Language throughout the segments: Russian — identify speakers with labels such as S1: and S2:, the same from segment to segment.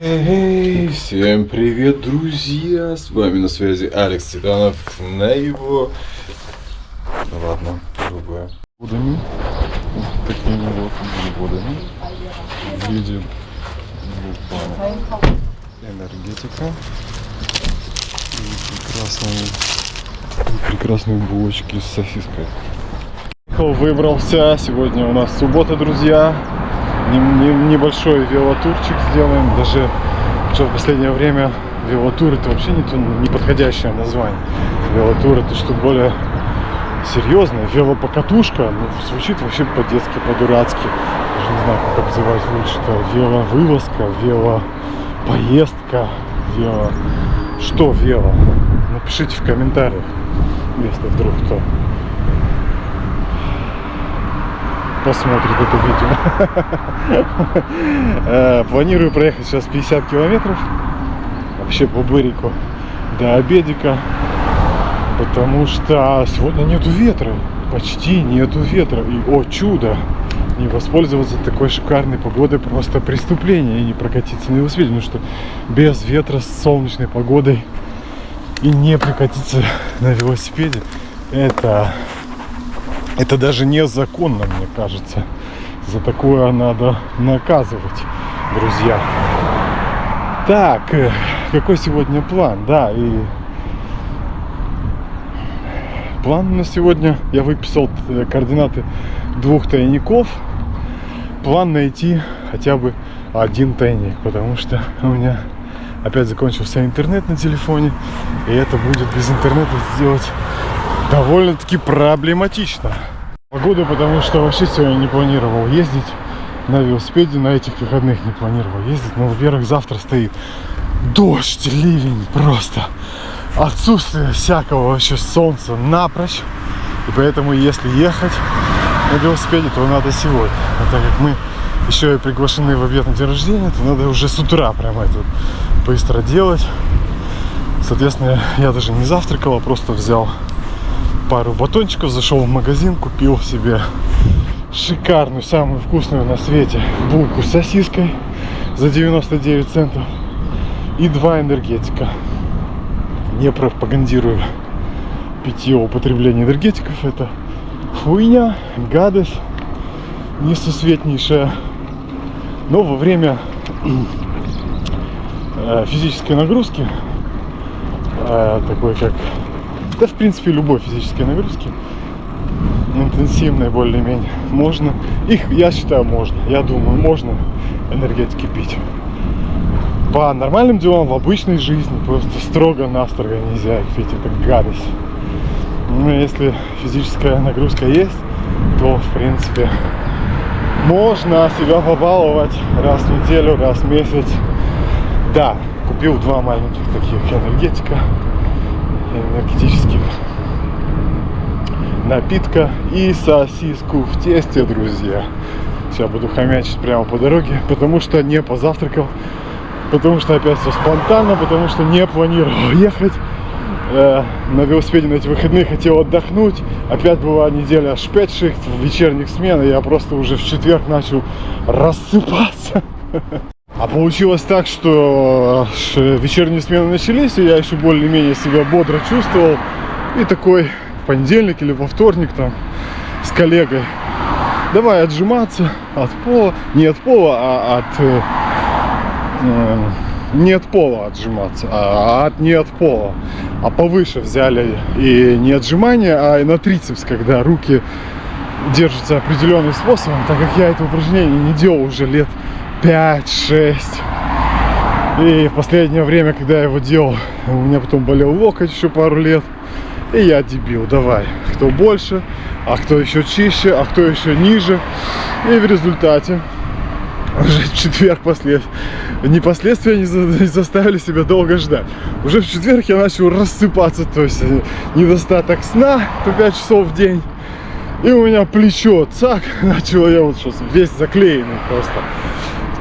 S1: Эй, всем привет, друзья! С вами на связи Алекс Титанов на его... Ну ладно, другое. Водами. Вот такими вот водами. Едем группа энергетика. И прекрасные булочки с сосиской. Выбрался. Сегодня у нас суббота, друзья. Небольшой велотурчик сделаем. Даже что в последнее время велотур это вообще не подходящее название. Велотур это что-то более серьезное. Велопокатушка, ну, звучит вообще по-детски, по-дурацки. Даже не знаю, как обзывать лучше-то. Веловылазка, велопоездка, вело... Что вело? Напишите в комментариях, если вдруг кто посмотрит это видео. Планирую проехать сейчас 50 километров вообще по Бырику до обедика, потому что сегодня нету ветра, почти нету ветра. И о чудо, не воспользоваться такой шикарной погодой просто преступление и не прокатиться на велосипеде, потому что без ветра с солнечной погодой и не прокатиться на велосипеде это даже незаконно, мне кажется. За такое надо наказывать, друзья. Так, какой сегодня план? Да, и план на сегодня. Я выписал координаты 2 тайников. План найти хотя бы 1 тайник, потому что у меня опять закончился интернет на телефоне. И это будет без интернета сделать довольно-таки проблематично. Погода, потому что вообще сегодня не планировал ездить на велосипеде, на этих выходных не планировал ездить. Но, во-первых, завтра стоит дождь, ливень просто. Отсутствие всякого вообще солнца напрочь. И поэтому, если ехать на велосипеде, то надо сегодня. А так как мы еще и приглашены в обед на день рождения, то надо уже с утра прямо это быстро делать. Соответственно, я даже не завтракал, а просто взял пару батончиков, зашел в магазин, купил себе шикарную, самую вкусную на свете булку с сосиской за 99 центов и 2 энергетика. Не пропагандирую питье, употребление энергетиков, это хуйня, гадость несусветнейшая. Но во время физической нагрузки, такой как... Да, в принципе, любой физической нагрузки, интенсивной более-менее, можно. Их, я считаю, можно. Я думаю, можно энергетики пить. По нормальным делам, в обычной жизни, просто строго-настрого нельзя их пить. Это гадость. Но если физическая нагрузка есть, то, в принципе, можно себя побаловать раз в неделю, раз в месяц. Да, купил 2 маленьких таких энергетика. Энергетических напитка и сосиску в тесте, друзья. Сейчас буду хомячить прямо по дороге, потому что не позавтракал, потому что опять все спонтанно, потому что не планировал ехать на велосипеде на эти выходные, хотел отдохнуть. Опять была неделя аж 5 шихт вечерних смен, и я просто уже в четверг начал рассыпаться. А получилось так, что вечерние смены начались, и я еще более-менее себя бодро чувствовал. И такой в понедельник или во вторник там с коллегой: давай отжиматься от пола, не от пола, а не от пола отжиматься, а не от пола. А повыше взяли и не отжимания, а и на трицепс, когда руки держатся определенным способом, так как я это упражнение не делал уже лет 5-6. И в последнее время, когда я его делал, у меня потом болел локоть еще пару лет. И я дебил, давай, кто больше, а кто еще чище, а кто еще ниже. И в результате уже в четверг последствия не заставили себя долго ждать. Уже в четверг я начал рассыпаться, то есть недостаток сна по 5 часов в день. И у меня плечо, цак, начало, я вот сейчас весь заклеенный просто.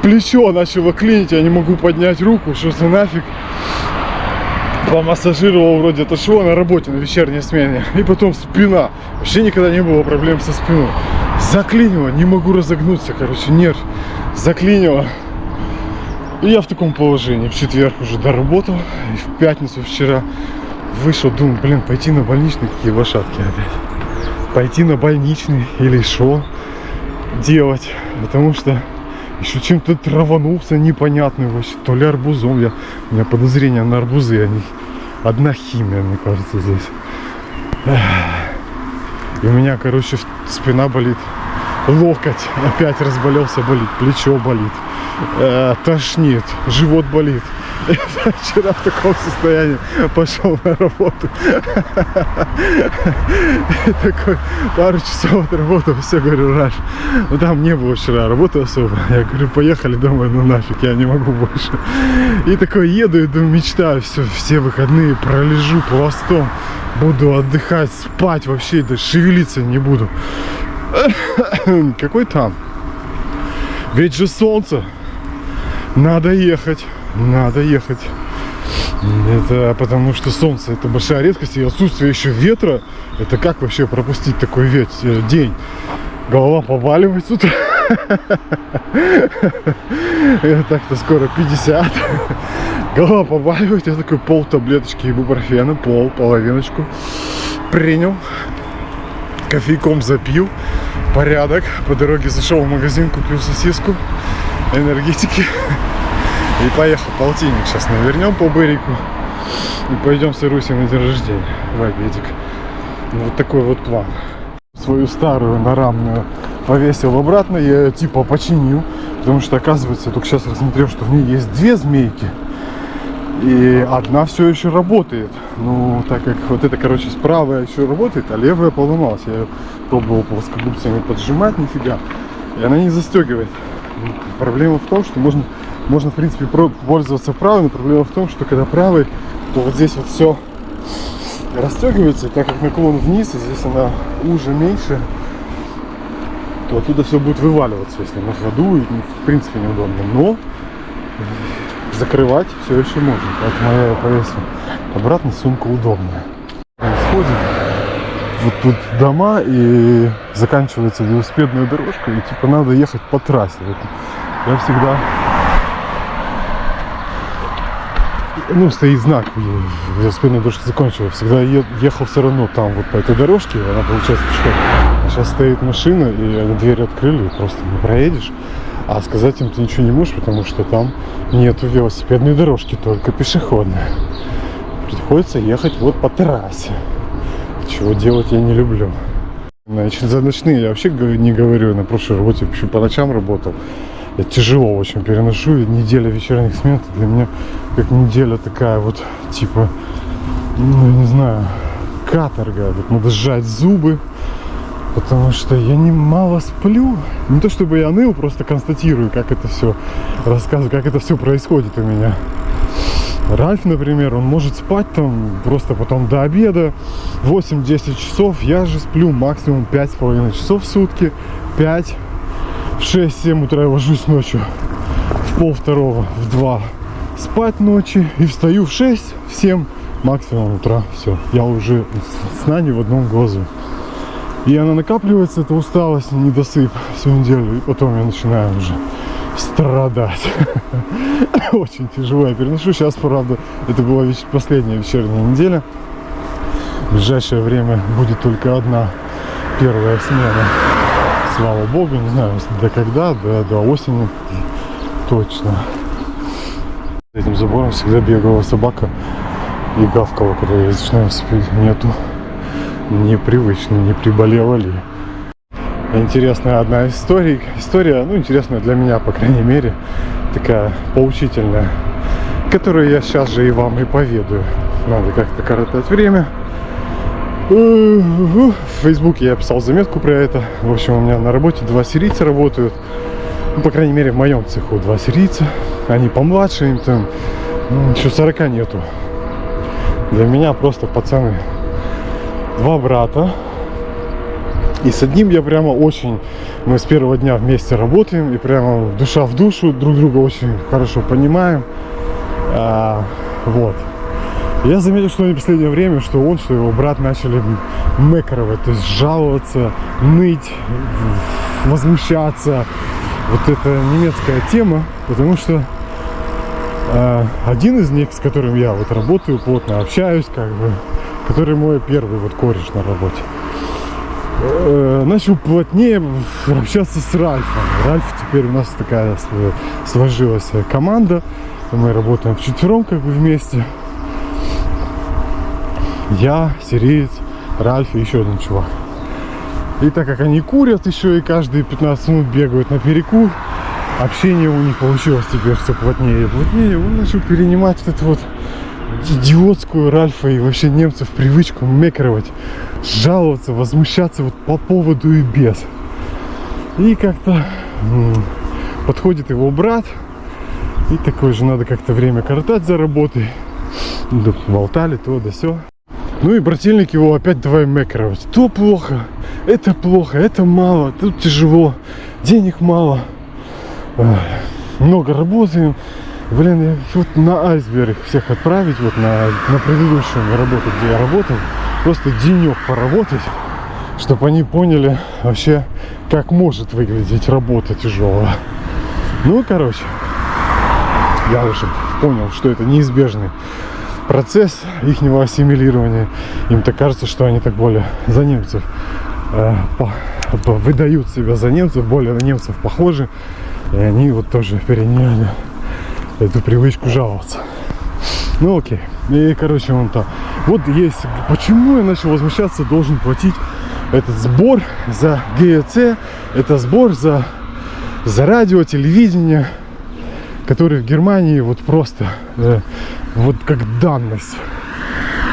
S1: Плечо начало клинить, я не могу поднять руку, что за нафиг. Помассажировал вроде отошло на работе на вечерней смене. И потом спина. Вообще никогда не было проблем со спиной. Заклинило, не могу разогнуться, короче, нерв заклинило. И я в таком положении. В четверг уже доработал. И в пятницу вчера вышел, думаю, блин, пойти на больничный, какие лошадки опять. Пойти на больничный или что делать. Потому что еще чем-то траванулся непонятный вообще. То ли арбузом. У меня подозрение на арбузы. Они одна химия, мне кажется, здесь. И у меня, короче, спина болит. Локоть опять разболелся, болит. Плечо болит. Тошнит. Живот болит. Я вчера в таком состоянии пошел на работу. И такой пару часов отработал. Все, говорю, Раш. Ну там не было вчера работы особо. Я говорю, поехали домой, ну нафиг, я не могу больше. И такой еду и думаю, мечтаю, все выходные пролежу пластом. Буду отдыхать, спать вообще, да шевелиться не буду. Какой там? Ведь же солнце. Надо ехать. Надо ехать. Это потому что солнце это большая редкость. И отсутствие еще ветра. Это как вообще пропустить такой день? Голова побаливает с утра. Так-то скоро 50. Голова побаливает. Я такой пол таблеточки ибупрофена. Половиночку принял. Кофейком запил. Порядок. По дороге зашел в магазин, купил сосиску, энергетики. И поехал. Полтинник сейчас навернем по Берику. И пойдем с Ирусей на день рождения в обедик. Вот такой вот план. Свою старую нарамную повесил обратно. Я ее типа починил. Потому что, оказывается, я только сейчас рассмотрел, что в ней есть две змейки. И одна все еще работает. Ну, так как вот эта, короче, справа еще работает, а левая поломалась. Я ее пробовал плоскогубцами поджимать, нифига. И она не застегивает. Проблема в том, что можно в принципе пользоваться правой, но проблема в том, что когда правой, то вот здесь вот все расстегивается, так как наклон вниз, и здесь она уже меньше, то оттуда все будет вываливаться, если на ходу, и в принципе неудобно. Но закрывать все еще можно, поэтому я ее повесил. Обратно сумка удобная. Сходим. Вот тут дома, и заканчивается велосипедная дорожка, и типа надо ехать по трассе. Я всегда... Ну, стоит знак, велосипедная дорожка закончилась. Всегда ехал все равно там, вот по этой дорожке, она получается пешком. А сейчас стоит машина, и дверь открыли, и просто не проедешь. А сказать им ты ничего не можешь, потому что там нету велосипедной дорожки, только пешеходная. Приходится ехать вот по трассе. Чего делать я не люблю. Значит, за ночные я вообще не говорю. На прошлой работе вообще по ночам работал. Я тяжело очень переношу. И неделя вечерних смен для меня как неделя такая вот, типа, ну, не знаю, каторга. Вот надо сжать зубы, потому что я мало сплю. Не то чтобы я ныл, просто констатирую, как это все рассказываю, как это все происходит у меня. Ральф, например, он может спать там просто потом до обеда 8-10 часов. Я же сплю максимум 5,5 часов в сутки. 5. В 6-7 утра я ложусь ночью. В 1:30, в 2 спать ночи. И встаю в 6, в 7 максимум утра. Все. Я уже сна не в одном глазу. И она накапливается, эта усталость, недосып всю неделю. И потом я начинаю уже страдать. Очень тяжело я переношу. Сейчас, правда, это была последняя вечерняя неделя. В ближайшее время будет только одна первая смена. Слава богу, не знаю, до когда, до осени точно. За этим забором всегда бегала собака и гавкала, когда я начинаю спить. Нету. Непривычно, не приболела ли. Интересная одна история, ну, интересная для меня, по крайней мере, такая поучительная, которую я сейчас же и вам и поведаю. Надо как-то коротать время. В Фейсбуке я писал заметку про это. В общем, у меня на работе 2 сирийца работают. Ну, по крайней мере, в моем цеху 2 сирийца. Они помладше, им там еще 40 нету. Для меня просто пацаны. 2 брата. И с одним я прямо очень... Мы с первого дня вместе работаем. И прямо душа в душу друг друга очень хорошо понимаем. Вот. Я заметил, что в последнее время, что он, что его брат начали мэкровать. То есть жаловаться, ныть, возмущаться. Вот это немецкая тема. Потому что Один из них, с которым я вот работаю, плотно общаюсь, как бы, который мой первый вот кореш на работе, начал плотнее общаться с Ральфом. Ральф теперь у нас такая сложилась команда. Мы работаем вчетвером как бы вместе. Я, сириец, Ральф и еще один чувак. И так как они курят еще и каждые 15 минут бегают на перекур, общение у них получилось теперь все плотнее и плотнее. Он начал перенимать вот эту вот идиотскую Ральфа и вообще немцев привычку мекровать, жаловаться, возмущаться вот по поводу и без. И как-то подходит его брат, и такой же надо как-то время коротать за работой. Болтали то да сё. Ну и брательник его опять давай мекровать. То плохо, это мало, тут тяжело, денег мало, много работаем. Блин, я вот на айсберг всех отправить, вот на предыдущую работу, где я работал, просто денек поработать, чтобы они поняли вообще, как может выглядеть работа тяжелая. Ну, короче, я уже понял, что это неизбежный процесс ихнего ассимилирования. Им-то кажется, что они так более за немцев выдают себя за немцев, более на немцев похожи. И они вот тоже переняли эту привычку жаловаться. Ну окей. И короче, он там. Вот есть. Почему я начал возмущаться, должен платить этот сбор за ГЭЦ, это сбор за радио, телевидение, который в Германии вот просто вот как данность.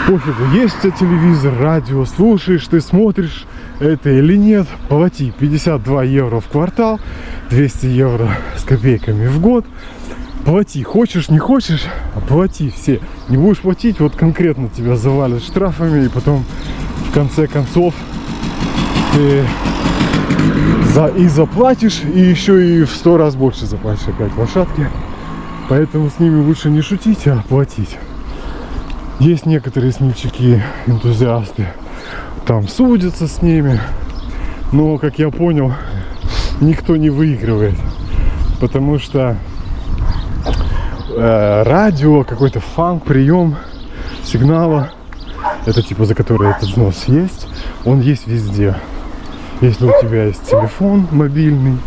S1: Пофигу, есть у тебя телевизор, радио, слушаешь, ты смотришь это или нет, плати 52 евро в квартал, 200 евро с копейками в год. Плати, хочешь, не хочешь, а плати все. Не будешь платить, вот конкретно тебя завалят штрафами, и потом в конце концов ты заплатишь, и еще и в 100 раз больше заплатишь опять лошадки. Поэтому с ними лучше не шутить, а платить. Есть некоторые смельчаки, энтузиасты, там судятся с ними, но, как я понял, никто не выигрывает, потому что радио, какой-то фанк, прием сигнала, это типа за который этот взнос есть, он есть везде. Если у тебя есть телефон мобильный,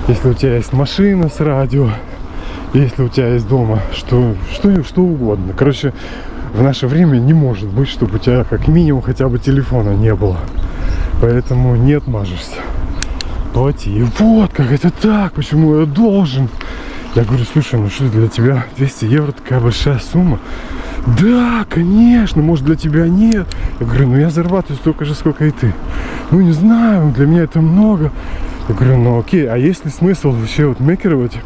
S1: если у тебя есть машина с радио, если у тебя есть дома что угодно. Короче, в наше время не может быть, чтобы у тебя как минимум хотя бы телефона не было. Поэтому не отмажешься. Плати. И вот, как это так? Почему я должен? Я говорю, слушай, ну что для тебя 200 евро такая большая сумма? Да, конечно, может для тебя нет. Я говорю, ну я зарабатываю столько же, сколько и ты. Ну не знаю, для меня это много. Я говорю, ну окей, а есть ли смысл вообще вот мекеровать?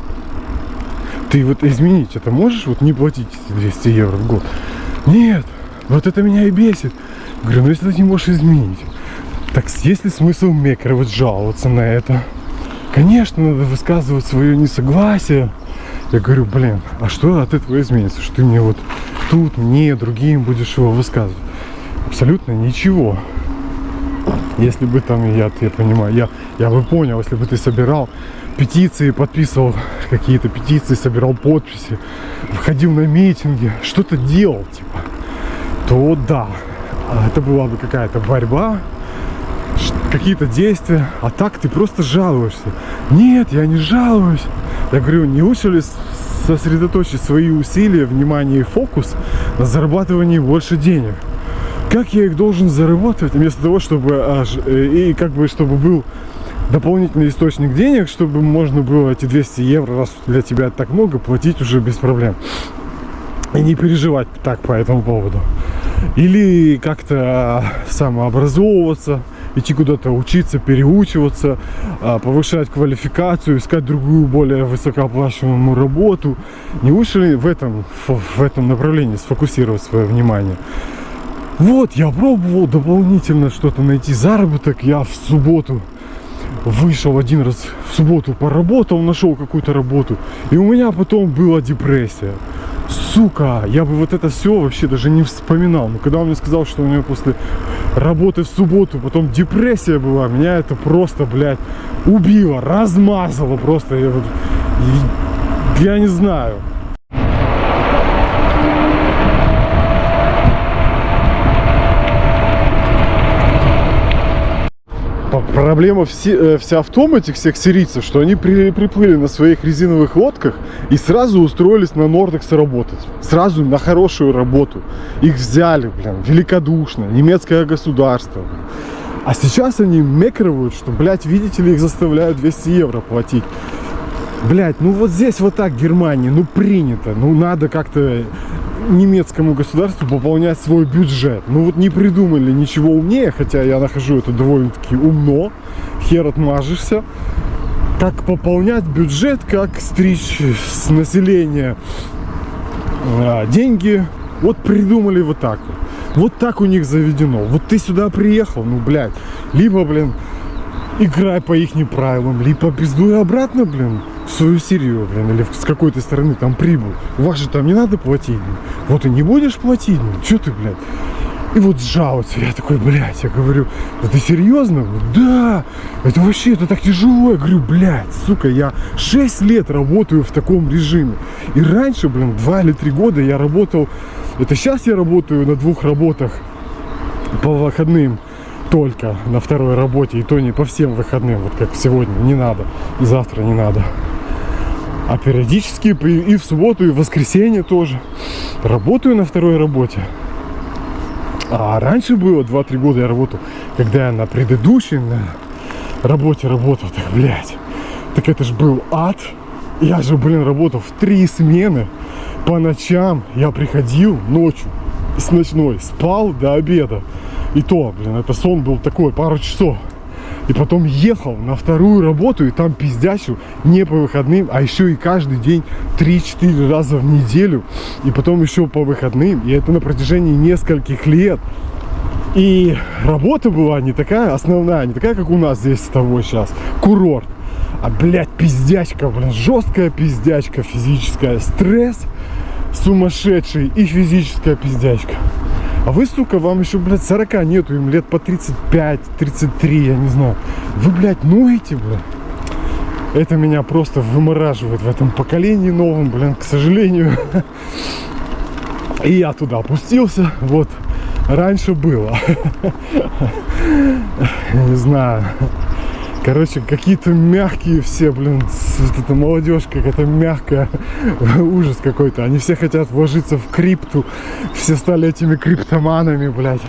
S1: Ты вот изменить это можешь, вот не платить 200 евро в год? Нет, вот это меня и бесит. Я говорю, ну если ты не можешь изменить, так есть ли смысл мекеровать, жаловаться на это? Конечно, надо высказывать свое несогласие. Я говорю, блин, а что от этого изменится? Что ты мне вот тут, мне, другим будешь его высказывать? Абсолютно ничего. Если бы там, я понимаю, я бы понял, если бы ты собирал петиции, подписывал какие-то петиции, собирал подписи, входил на митинги, что-то делал, типа, то да, это была бы какая-то борьба, какие-то действия, а так ты просто жалуешься. Нет, я не жалуюсь. Я говорю, не лучше ли сосредоточить свои усилия, внимание и фокус на зарабатывании больше денег? Как я их должен зарабатывать, вместо того, чтобы и как бы чтобы был дополнительный источник денег, чтобы можно было эти 200 евро, раз для тебя так много, платить уже без проблем. И не переживать так по этому поводу. Или как-то самообразовываться, идти куда-то учиться, переучиваться, повышать квалификацию, искать другую, более высокооплачиваемую работу. Не лучше ли в этом направлении сфокусировать свое внимание? Вот, я пробовал дополнительно что-то найти, заработок. Я в субботу вышел один раз, в субботу поработал, нашел какую-то работу. И у меня потом была депрессия. Сука, я бы вот это все вообще даже не вспоминал. Но когда он мне сказал, что у него после работы в субботу потом депрессия была, меня это просто, блядь, убило, размазало просто. Я не знаю. Проблема вся в том, этих всех сирийцев, что они приплыли на своих резиновых лодках и сразу устроились на Нордекс работать. Сразу на хорошую работу. Их взяли, блин, великодушно, немецкое государство. А сейчас они мекровают, что, блядь, видите ли, их заставляют 200 евро платить. Блядь, ну вот здесь вот так Германии, ну принято, ну надо как-то немецкому государству пополнять свой бюджет. Ну вот не придумали ничего умнее, хотя я нахожу это довольно-таки умно, хер отмажешься. Так пополнять бюджет, как стричь с населения деньги, вот придумали вот так вот. Вот так у них заведено. Вот ты сюда приехал, ну, блядь, либо, блин, играй по ихним правилам, либо пиздуй обратно, блин, в свою Сирию, блин, или с какой-то стороны там прибыл. У вас же там не надо платить, блин. Вот и не будешь платить, блин, что ты, блядь. И вот жалуются, я такой, блядь, я говорю, да ты серьезно? Да, это вообще, это так тяжело. Я говорю, блядь, сука, я 6 лет работаю в таком режиме. И раньше, блин, 2 или 3 года я работал, это сейчас я работаю на 2 работах по выходным. Только на 2-й работе, и то не по всем выходным, вот как сегодня, не надо, и завтра не надо. А периодически и в субботу, и в воскресенье тоже работаю на 2-й работе. А раньше было 2-3 года я работал, когда я на предыдущей работе работал, так, блядь, так это ж был ад. Я же, блин, работал в 3 смены по ночам. Я приходил ночью с ночной, спал до обеда. И то, блин, это сон был такой, пару часов. И потом ехал на 2-ю работу, и там пиздячил не по выходным, а еще и каждый день 3-4 раза в неделю. И потом еще по выходным. И это на протяжении нескольких лет. И работа была не такая основная, не такая, как у нас здесь с тобой сейчас. Курорт. А, блядь, пиздячка, блин, жесткая пиздячка физическая. Стресс сумасшедший и физическая пиздячка. А вы, сука, вам еще, блядь, 40 нету, им лет по 35-33, я не знаю. Вы, блядь, ноете, блядь. Это меня просто вымораживает в этом поколении новом, блин, к сожалению. И я туда опустился, вот. Раньше было. Не знаю. Короче, какие-то мягкие все, блин, вот эта молодежь какая-то мягкая, ужас какой-то. Они все хотят вложиться в крипту, все стали этими криптоманами, блядь.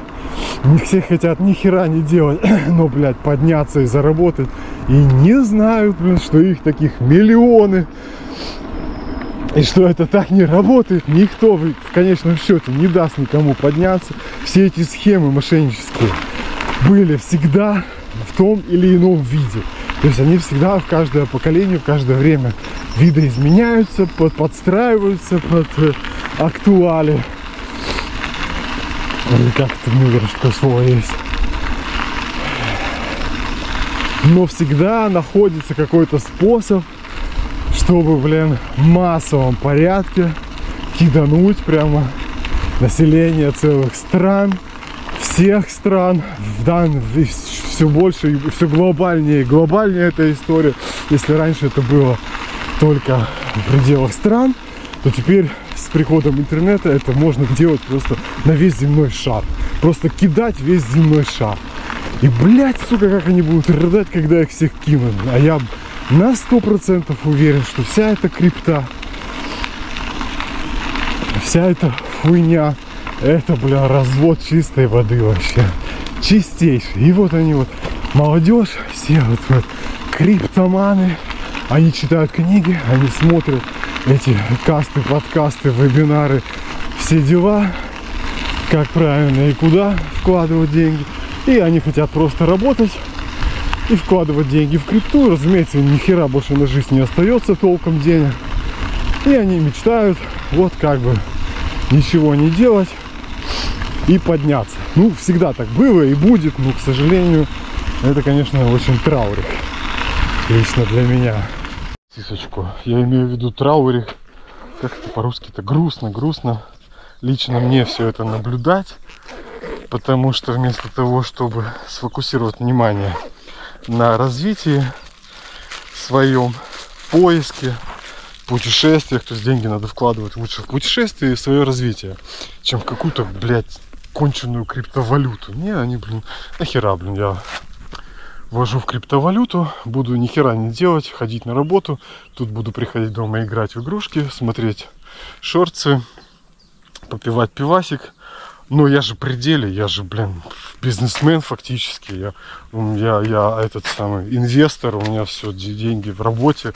S1: Не все хотят ни хера не делать, но, блядь, подняться и заработать. И не знают, блин, что их таких миллионы. И что это так не работает, никто в конечном счете не даст никому подняться. Все эти схемы мошеннические были всегда в том или ином виде. То есть они всегда в каждое поколение, в каждое время видоизменяются, подстраиваются под актуали. Или как это, мне кажется, такое слово есть. Но всегда находится какой-то способ, чтобы, блин, в массовом порядке кидануть прямо население целых стран, всех стран, все больше и все глобальнее. Глобальнее эта история. Если раньше это было только в пределах стран, то теперь с приходом интернета это можно делать просто на весь земной шар. Просто кидать весь земной шар. И, блядь, сука, как они будут рыдать, когда их всех кинут. А я на 100% уверен, что вся эта крипта, вся эта хуйня, это, бля, развод чистой воды вообще. Чистейший. И вот они вот, молодежь, все вот криптоманы, они читают книги, они смотрят эти касты, подкасты, вебинары, все дела, как правильно и куда вкладывать деньги. И они хотят просто работать и вкладывать деньги в крипту. Разумеется, ни хера больше на жизнь не остается толком денег. И они мечтают вот как бы ничего не делать и подняться. Ну, всегда так было и будет, но, к сожалению, это, конечно, очень траурик. Лично для меня. Сисочку. Я имею в виду траурик. Как это по-русски-то? Грустно. Лично мне все это наблюдать. Потому что вместо того, чтобы сфокусировать внимание на развитии своем, поиске, путешествиях, то есть деньги надо вкладывать лучше в путешествие и свое развитие, чем в какую-то, блядь, конченую криптовалюту. Не, они, блин, нахера, блин, я вложу в криптовалюту, буду ни хера не делать, ходить на работу. Тут буду приходить дома играть в игрушки, смотреть шорты, попивать пивасик. Но я же при деле, я же, блин, бизнесмен фактически. Я этот самый инвестор, у меня все деньги в работе.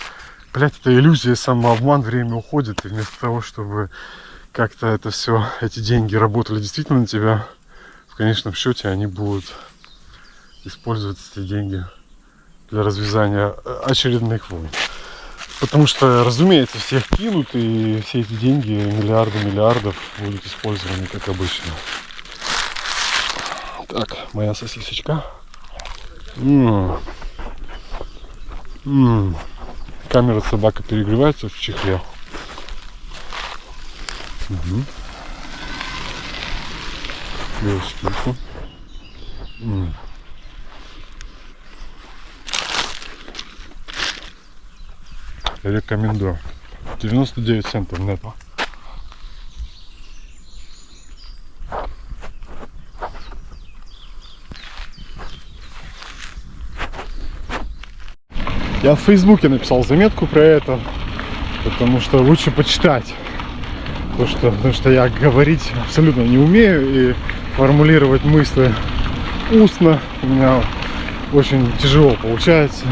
S1: Блять, это иллюзия, самообман, время уходит. И вместо того, чтобы как-то это все, эти деньги работали действительно на тебя, в конечном счете они будут использовать эти деньги для развязания очередных войн. Потому что, разумеется, всех кинут, и все эти деньги, миллиарды миллиардов, будут использованы как обычно. Так, моя сосисочка. Камера собака перегревается в чехле. Рекомендую. 99 центов нетто. Я в Фейсбуке написал заметку про это, потому что лучше почитать. Потому что я говорить абсолютно не умею, и формулировать мысли устно у меня очень тяжело получается.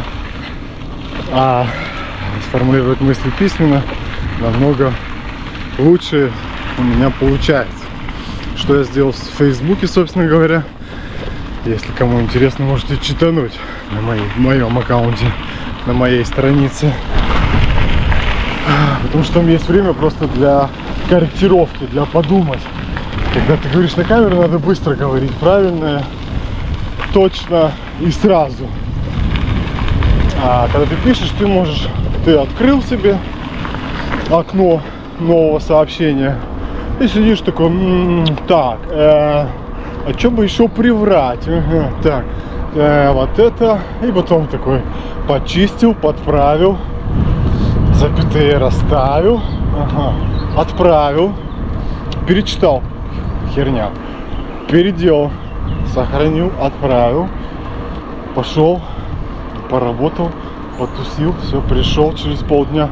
S1: А сформулировать мысли письменно намного лучше у меня получается. Что я сделал в Фейсбуке, собственно говоря. Если кому интересно, можете читануть на моем аккаунте, на моей странице. Потому что там есть время просто для корректировки, для подумать. Когда ты говоришь на камеру, надо быстро говорить правильно, точно и сразу. А когда ты пишешь, ты открыл себе окно нового сообщения и сидишь такой, так, а что бы еще приврать? Так, вот это. И потом такой почистил, подправил, запятые расставил, отправил, перечитал, херня, переделал, сохранил, отправил, пошел, поработал, потусил, все, пришел через полдня,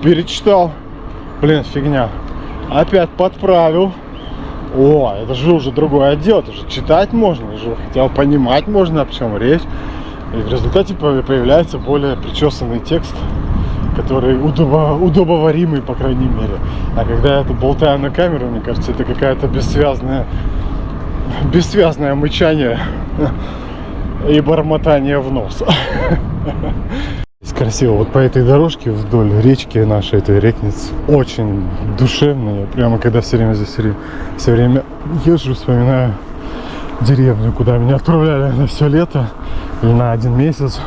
S1: перечитал, блин, фигня, опять подправил. О, это же уже другой отдел, это же читать можно, уже хотя бы понимать можно, о чем речь. И в результате появляется более причесанный текст, который удобоваримый, по крайней мере. А когда я это болтаю на камеру, мне кажется, это какая-то бессвязное мычание и бормотание в нос. Красиво. Вот по этой дорожке вдоль речки нашей, этой Рекниц, очень душевно. Я прямо когда все время езжу, вспоминаю деревню, куда меня отправляли на все лето или на 1 месяц.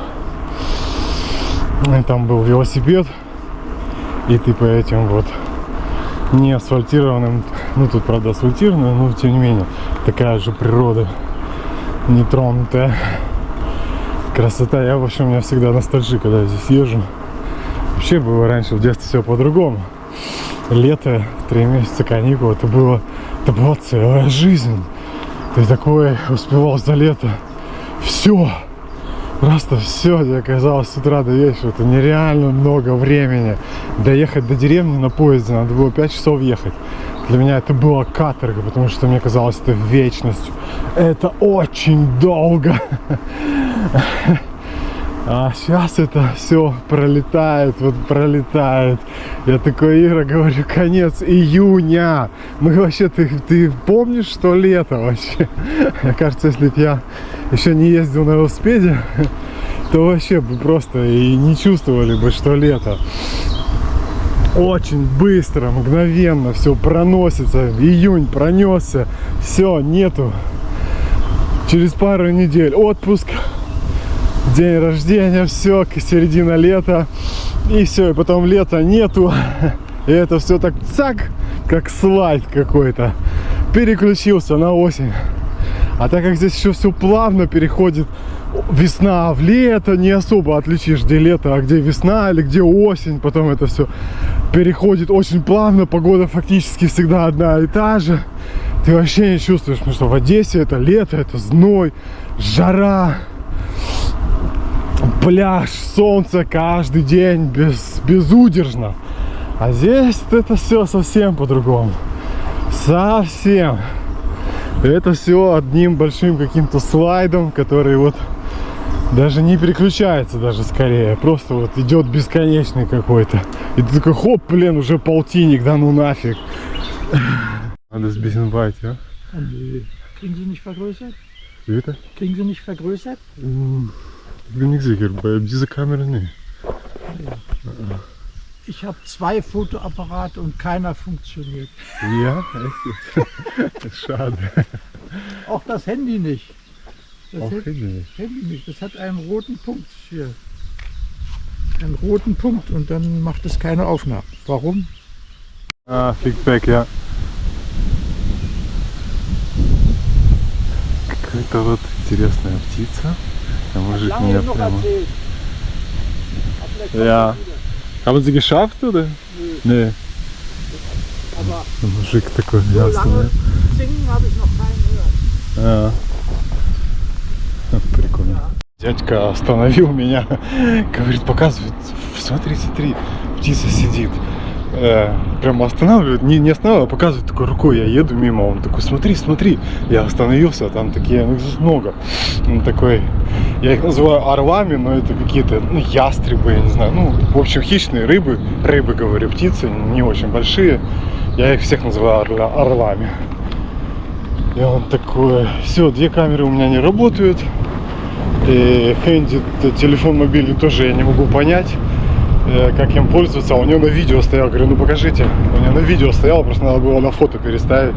S1: И там был велосипед, и ты по этим вот не асфальтированным, ну тут правда асфальтированная, но тем не менее такая же природа, нетронутая. Красота. Я, в общем, у меня всегда ностальжи, когда я здесь езжу. Вообще было раньше в детстве все по-другому. Лето, 3 месяца каникул, это была целая жизнь. Ты такой успевал за лето. Все. Просто все. Тебе казалось с утра до вечера. Это нереально много времени. Доехать до деревни на поезде надо было 5 часов ехать. Для меня это была каторга, потому что мне казалось это вечностью. Это очень долго. А сейчас это все пролетает. Я такой, Ира, говорю, конец июня. Мы вообще, ты помнишь, что лето вообще? Мне кажется, если бы я еще не ездил на велосипеде, то вообще бы просто и не чувствовали бы, что лето. Очень быстро, мгновенно все проносится. Июнь пронесся. Все, нету. Через пару недель отпуск, день рождения, все, середина лета. И все, и потом лета нету. И это все так цак, как слайд какой-то. Переключился на осень. А так как здесь еще все плавно переходит весна в лето, не особо отличишь, где лето, а где весна или где осень. Потом это все переходит очень плавно. Погода фактически всегда одна и та же. Ты вообще не чувствуешь, потому что в Одессе это лето, это зной, жара. пляж, солнце каждый день безудержно. А здесь это все совсем по-другому. Совсем. Это все одним большим каким-то слайдом, который вот даже не переключается даже скорее. Просто вот идет бесконечный какой-то. И ты такой, хоп, блин, уже полтинник, да ну нафиг. Надо с bisschen ja?
S2: Kriegen Sie nicht vergrößert?
S1: Wie bitte?
S2: Kriegen Sie nicht vergrößert?
S1: Ich bin nicht sicher, bei dieser Kamera nicht.
S2: Ich habe 2 Fotoapparate und keiner funktioniert.
S1: Ja, echt? Schade.
S2: Auch das Handy nicht. Das
S1: Auch Handy nicht.
S2: Das hat einen roten Punkt hier. Einen roten Punkt und dann macht es keine Aufnahme. Warum?
S1: Ah, Feedback, ja. Какая-то вот интересная птица. Der мужик меня прямо... Ja. Haben Sie geschafft, oder? Nee.
S2: Aber
S1: Der Mужик такой
S2: so
S1: ясный.
S2: lange singen habe ich noch keinen gehört.
S1: Ja. Прикольно. Дядька остановил меня, говорит, показывает, смотри, смотри, птица сидит. Прямо останавливает, не останавливает, а показывает такой рукой, я еду мимо, он такой, смотри, смотри, я остановился, там такие, ну здесь много, он такой, я их называю орлами, но это какие-то, ну, ястребы, я не знаю, ну, в общем, хищные рыбы, говорю, птицы, не очень большие, я их всех называю орлами. И он такой, все, 2 камеры у меня не работают, и хэнди, телефон мобильный тоже я не могу понять, как им пользоваться. У него на видео стоял, говорю, ну покажите. У него на видео стояло, просто надо было на фото переставить.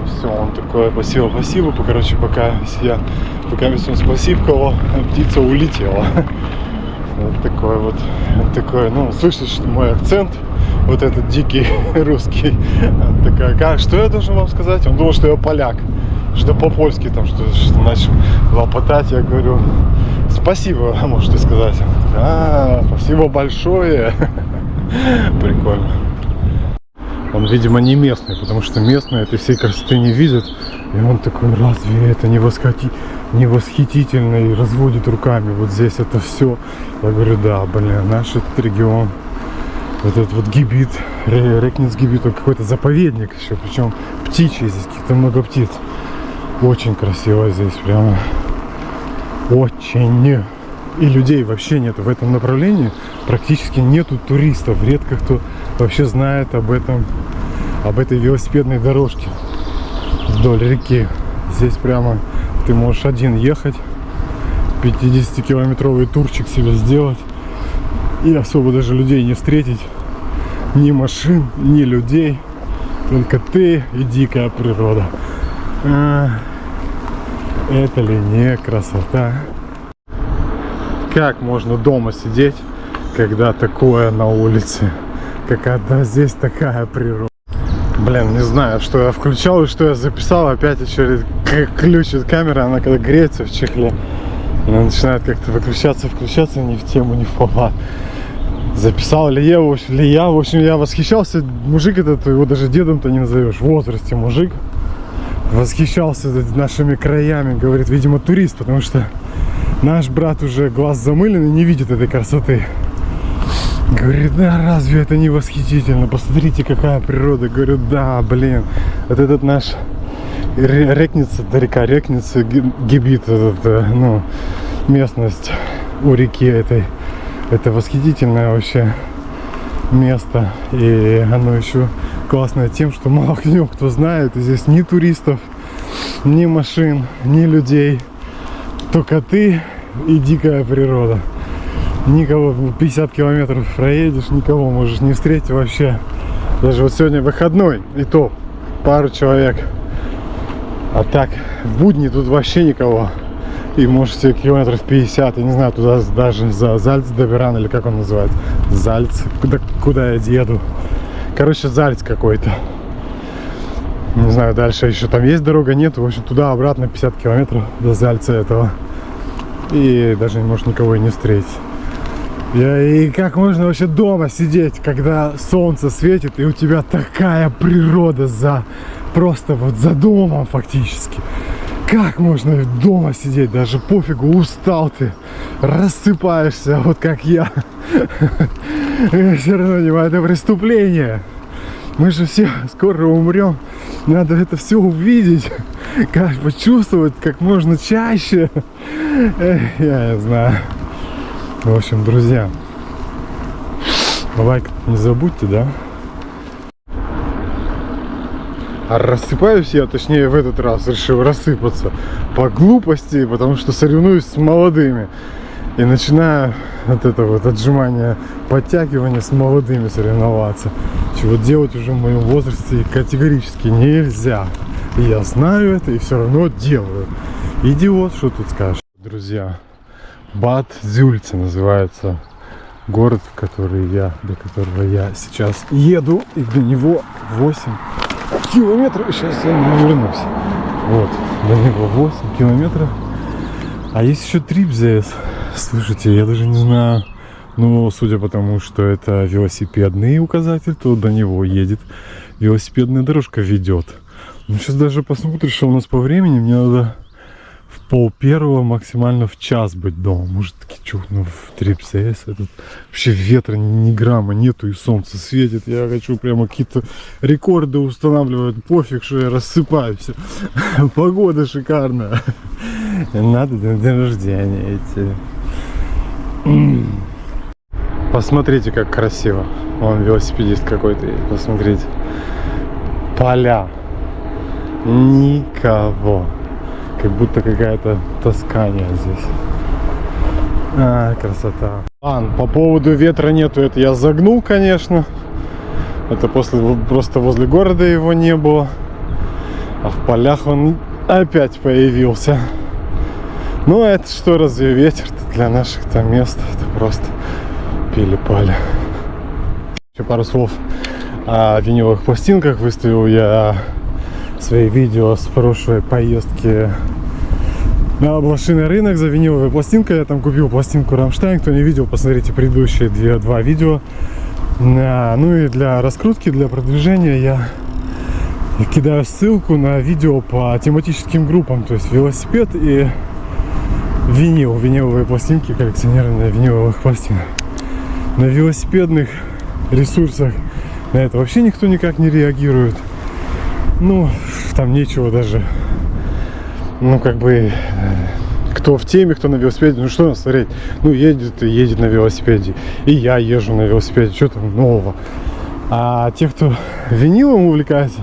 S1: Все, он такой, спасибо, спасибо. Короче, пока он спасибо, птица улетела. Вот такой, ну, слышишь, что мой акцент, вот этот дикий русский. Такая, как, что я должен вам сказать? Он думал, что я поляк. Что по-польски там что начал лопотать, я говорю, спасибо, можете сказать. Спасибо большое. Прикольно. Он, видимо, не местный, потому что местные этой всей красоты не видят. И он такой, разве это не восхитительно, и разводит руками. Вот здесь это все. Я говорю, да, блин, наш этот регион, вот этот вот гибит, Рекнецгибит, какой-то заповедник еще, причем птичий, здесь каких-то много птиц. Очень красиво здесь, прямо очень. И людей вообще нет в этом направлении, практически нету туристов, редко кто вообще знает об этой велосипедной дорожке вдоль реки. Здесь прямо ты можешь один ехать, 50-километровый турчик себе сделать и особо даже людей не встретить, ни машин, ни людей, только ты и дикая природа. Это ли не красота? Как можно дома сидеть, когда такое на улице? Когда здесь такая природа? Блин, не знаю, что я включал и что я записал. Опять очередь ключ от камеры, она когда греется в чехле, она начинает как-то выключаться, ни в тему, ни в попад. Записал ли я, в общем, я восхищался. Мужик этот, его даже дедом-то не назовешь, в возрасте мужик. Восхищался нашими краями, говорит, видимо, турист, потому что наш брат уже глаз замылен и не видит этой красоты. Говорит, да, разве это не восхитительно? Посмотрите, какая природа. Говорю, да, блин, вот этот наш Рекница, река Рекница, гибит, ну, местность у реки этой. Это восхитительное вообще место, и оно еще классное тем, что мало кто знает, и здесь ни туристов, ни машин, ни людей, только ты и дикая природа. Никого, 50 километров проедешь, никого можешь не встретить вообще. Даже вот сегодня выходной, и то пару человек, а так в будни тут вообще никого. И можете километров 50, я не знаю, туда даже за Зальцдеберан, или как он называется, Зальц, куда я еду. Короче, Зальц какой-то. Не знаю, дальше еще там есть дорога, нет. В общем, туда-обратно 50 километров до Зальца этого. И даже, может, никого и не встретить. И как можно вообще дома сидеть, когда солнце светит, и у тебя такая природа просто вот за домом фактически. Как можно дома сидеть? Даже пофигу, устал ты, рассыпаешься, вот как я. Все равно не это преступление. Мы же все скоро умрем. Надо это все увидеть, как почувствовать как можно чаще. Я не знаю. В общем, друзья, лайк не забудьте, да? А рассыпаюсь я, точнее в этот раз решил рассыпаться по глупости, потому что соревнуюсь с молодыми. И начинаю вот это вот отжимание, подтягивание с молодыми соревноваться. Чего делать уже в моем возрасте категорически нельзя. И я знаю это и все равно делаю. Идиот, что тут скажешь. Друзья, Бад Зюльце называется город, до которого я сейчас еду. И до него 8 километров. Сейчас я не вернусь. Вот, до него 8 километров. А есть еще Трипзес. Слушайте, я даже не знаю. Ну, судя по тому, что это велосипедный указатель, то до него едет велосипедная дорожка, ведет. Ну, сейчас даже посмотришь, что у нас по времени. Мне надо в 12:30, максимально в час быть дома. Может, таки чухну в Трипзес. Тут вообще ветра ни грамма нету и солнце светит. Я хочу прямо какие-то рекорды устанавливать. Пофиг, что я рассыпаюсь. Погода шикарная. Надо на день рождения идти. Посмотрите, как красиво. Вон велосипедист какой-то. Посмотрите. Поля. Никого. Как будто какая-то Тоскания здесь. Красота. По поводу ветра нету, это я загнул, конечно. Это просто возле города его не было. А в полях он опять появился. Ну, это что, разве ветер-то для наших-то мест? Это просто пили-пали. Еще пару слов о виниловых пластинках. Выставил я свои видео с прошлой поездки на блошиный рынок за виниловой пластинкой. Я там купил пластинку Рамштайн. Кто не видел, посмотрите предыдущие два видео. Ну и для раскрутки, для продвижения я кидаю ссылку на видео по тематическим группам. То есть велосипед и виниловые пластинки, коллекционирование виниловых пластинок. На велосипедных ресурсах на это вообще никто никак не реагирует. Ну, там нечего даже. Ну, как бы, кто в теме, кто на велосипеде, ну что смотреть. Ну, едет и едет на велосипеде. И я езжу на велосипеде, что там нового. А те, кто винилом увлекается,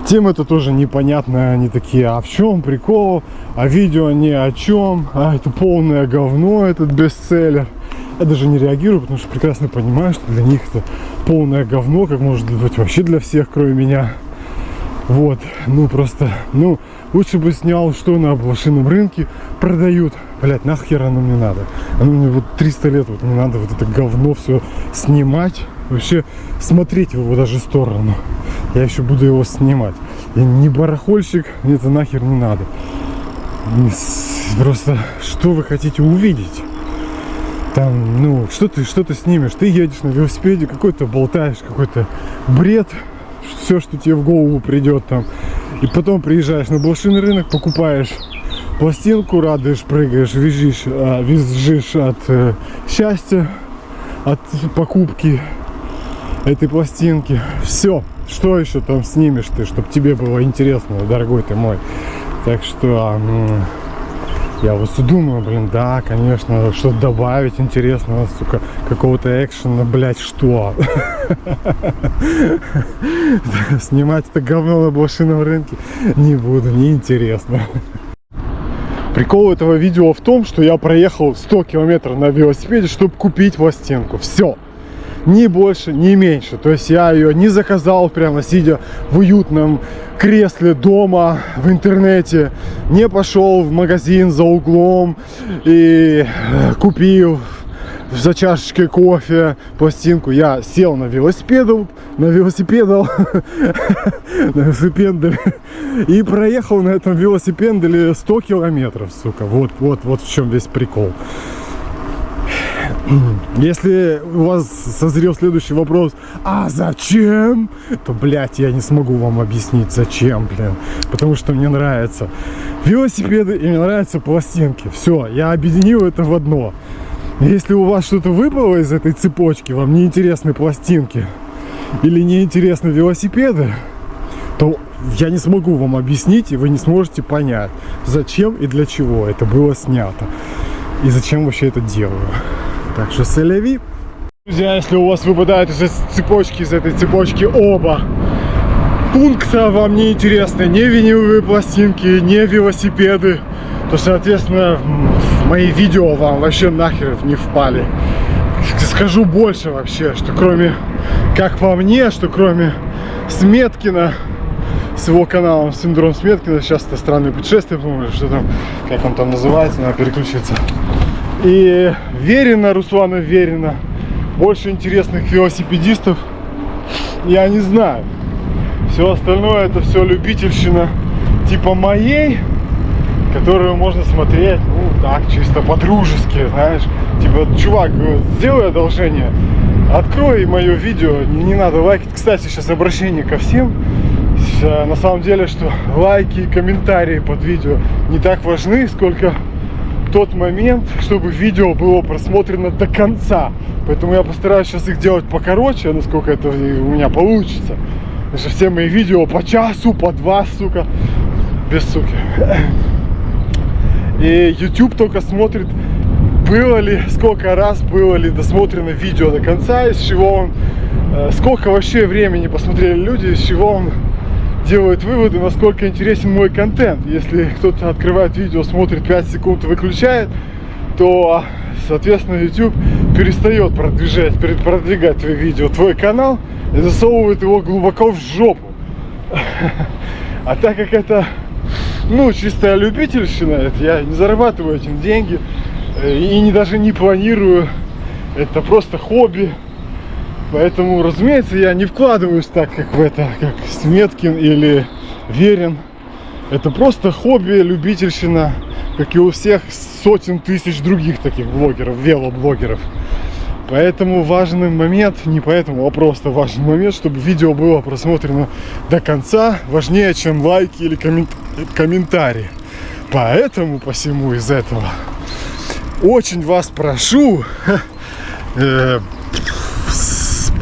S1: тем это тоже непонятно. Они такие, а в чем прикол? А видео ни о чем. А это полное говно, этот бестселлер. Я даже не реагирую, потому что прекрасно понимаю, что для них это полное говно, как может быть вообще для всех, кроме меня. Вот, ну просто, ну, лучше бы снял, что на блошином рынке продают. Блять, нахер оно мне надо. Оно мне вот 300 лет вот не надо вот это говно все снимать. Вообще смотреть в его даже сторону. Я еще буду его снимать. Я не барахольщик, мне это нахер не надо. Просто, что вы хотите увидеть? Там, ну, что ты снимешь? Ты едешь на велосипеде, какой-то болтаешь, какой-то бред. Все, что тебе в голову придет там. И потом приезжаешь на блошиный рынок, покупаешь пластинку, радуешь, прыгаешь, визжишь от счастья, от покупки этой пластинки. Все. Что еще там снимешь ты, чтобы тебе было интересно, дорогой ты мой. Так что я вот думаю, блин, да, конечно, что-то добавить интересного, сука, какого-то экшена, блять, что? Снимать это говно на блошином рынке не буду, неинтересно. Прикол этого видео в том, что я проехал 100 километров на велосипеде, чтобы купить пластинку. Все. Ни больше, ни меньше. То есть я ее не заказал, прямо сидя в уютном кресле дома в интернете. Не пошел в магазин за углом и купил за чашечкой кофе пластинку. Я сел на велосипеду и проехал на этом велосипеде 100 километров, сука. Вот в чем весь прикол. Если у вас созрел следующий вопрос, а зачем? То, блядь, я не смогу вам объяснить, зачем, блин. Потому что мне нравятся велосипеды и мне нравятся пластинки. Все, я объединил это в одно. Если у вас что-то выпало из этой цепочки, вам не интересны пластинки или не интересны велосипеды, то я не смогу вам объяснить, и вы не сможете понять, зачем и для чего это было снято. И зачем вообще это делаю. Так что селяви. Друзья, если у вас выпадают из этой цепочки оба пункта, вам не интересны ни виниловые пластинки, ни велосипеды, то, соответственно, мои видео вам вообще нахер не впали. Скажу больше вообще, что кроме, как по мне, что кроме Сметкина, с его каналом Синдром Сметкина, сейчас это странные путешествия, по-моему, что там, как он там называется, надо переключиться. И Верина, Руслана Верина, больше интересных велосипедистов я не знаю. Все остальное это все любительщина типа моей, которую можно смотреть, ну так, чисто по-дружески, знаешь. Типа, чувак, сделай одолжение, открой мое видео, не надо лайкать. Кстати, сейчас обращение ко всем. На самом деле, что лайки и комментарии под видео не так важны, сколько тот момент, чтобы видео было просмотрено до конца. Поэтому я постараюсь сейчас их делать покороче, насколько это у меня получится. Потому что все мои видео по часу, по два, сука, без суки. И YouTube только смотрит, было ли, сколько раз было ли досмотрено видео до конца, из чего он, сколько вообще времени посмотрели люди, из чего он делает выводы, насколько интересен мой контент. Если кто-то открывает видео, смотрит 5 секунд и выключает, то, соответственно, YouTube перестает продвигать твои видео, твой канал, и засовывает его глубоко в жопу. А так как это, ну, чистая любительщина, это я не зарабатываю этим деньги и даже не планирую, это просто хобби. Поэтому, разумеется, я не вкладываюсь так, как в это, как Сметкин или Верин. Это просто хобби, любительщина, как и у всех сотен тысяч других таких блогеров, велоблогеров. Поэтому важный момент, не поэтому, а просто важный момент, чтобы видео было просмотрено до конца, важнее, чем лайки или комментарии. Поэтому, посему из этого, очень вас прошу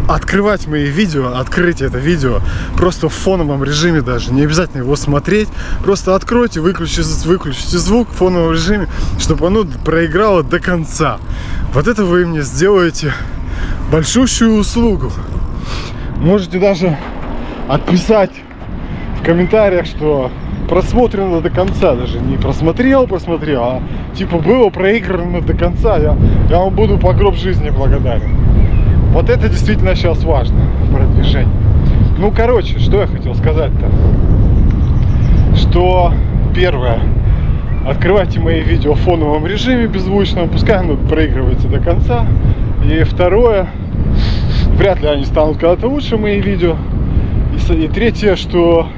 S1: открывать мои видео, открыть это видео просто в фоновом режиме даже, не обязательно его смотреть, просто откройте, выключите звук в фоновом режиме, чтобы оно проиграло до конца. Вот это вы мне сделаете большущую услугу. Можете даже отписать в комментариях, что просмотрено до конца, даже не просмотрел, а типа было проиграно до конца, я вам буду по гроб жизни благодарен. Вот это действительно сейчас важно в продвижении. Ну, короче, что я хотел сказать-то? Что первое, открывайте мои видео в фоновом режиме беззвучном, пускай оно проигрывается до конца. И второе, вряд ли они станут когда-то лучше, мои видео. И третье, что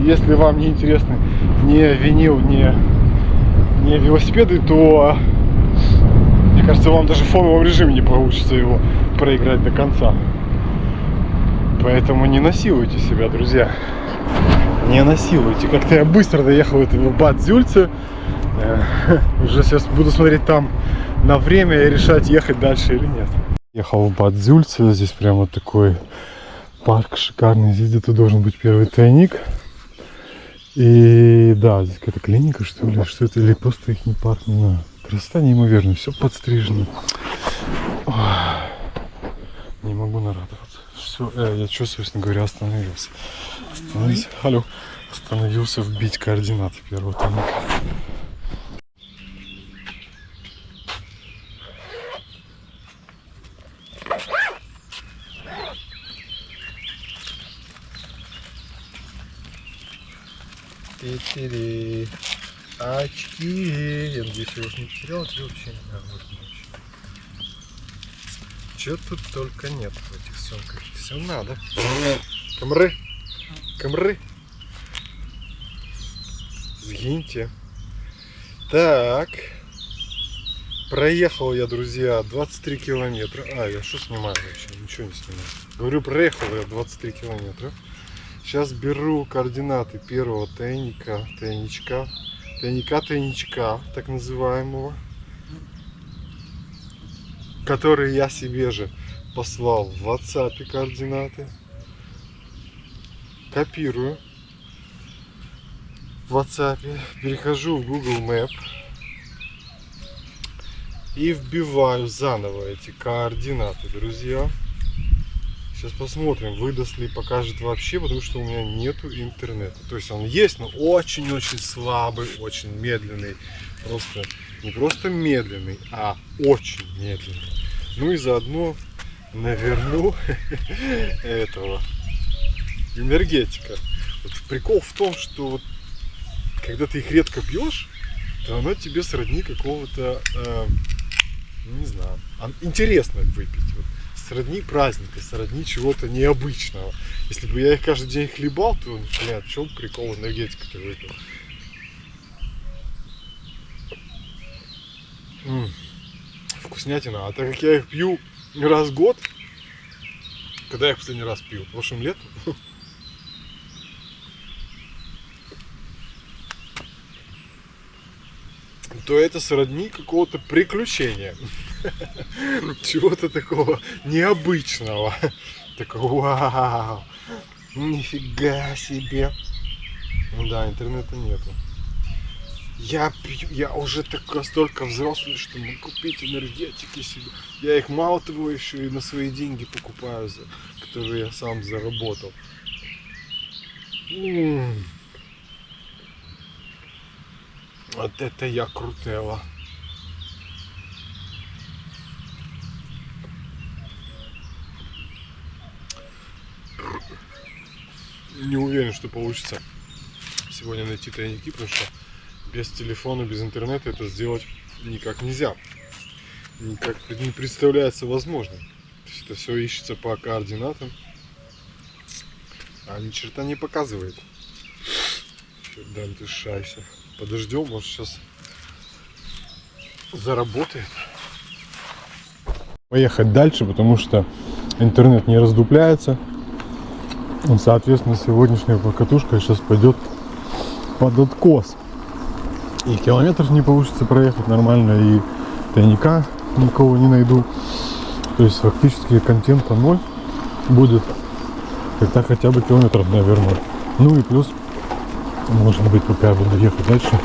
S1: если вам не интересны ни винил, ни велосипеды, то, мне кажется, вам даже в фоновом режиме не получится его проиграть до конца. Поэтому не насилуйте себя, друзья. Не насилуйте. Как-то я быстро доехал в Бад Зюльце. Уже сейчас буду смотреть там на время и решать, ехать дальше или нет. Ехал в Бад Зюльце. Здесь прямо такой парк шикарный. Здесь где-то должен быть первый тайник. И да, здесь какая-то клиника, что ли, что это, или просто их не парк, не знаю. Красота неимоверная, все подстрижено. Ой, не могу нарадоваться. Все, я что, собственно говоря, остановился. Остановился вбить координаты первого тайника. Тетере. Очки. Я надеюсь, я их не потерял, а вообще не знаю, может быть. Чего тут только нет в этих сумках. Все надо. Камры. Сгиньте. Так. Проехал я, друзья, 23 километра. А, я что снимаю вообще? Ничего не снимаю. Говорю, проехал я 23 километра. Сейчас беру координаты первого тайничка, так называемого, который я себе же послал в WhatsApp координаты. Копирую в WhatsApp, перехожу в Google Map и вбиваю заново эти координаты, друзья. Сейчас посмотрим, выдаст ли, покажет вообще, потому что у меня нету интернета. То есть он есть, но очень-очень слабый, очень медленный. Просто не просто медленный, а очень медленный. Ну и заодно наверну этого энергетика. Вот прикол в том, что вот, когда ты их редко пьешь, то оно тебе сродни какого-то, не знаю, интересно выпить. Вот, сродни праздника, сродни чего-то необычного. Если бы я их каждый день хлебал, то понятно, в чем прикол энергетика-то выпил. Вкуснятина. А так как я их пью раз в год, когда я их последний раз пил? Прошлым летом? То это сродни какого-то приключения. Чего-то такого необычного. Такого вау, нифига себе. Ну да, интернета нету. Я пью, я уже столько взрослый, что могу купить энергетики себе. Я их мало того еще и на свои деньги покупаю, которые я сам заработал. Вот это я крутела. Не уверен, что получится сегодня найти тайники, потому что без телефона, без интернета это сделать никак нельзя. Никак не представляется возможным. То есть это все ищется по координатам, а ни черта не показывает. Фердам ты шайся. Подождем, может сейчас заработает. Поехать дальше, потому что интернет не раздупляется. Соответственно, сегодняшняя покатушка сейчас пойдет под откос. И километров не получится проехать нормально, и тайника никого не найду. То есть фактически контента 0 будет, когда хотя бы километров, наверное. Ну и плюс, может быть, пока я буду ехать дальше,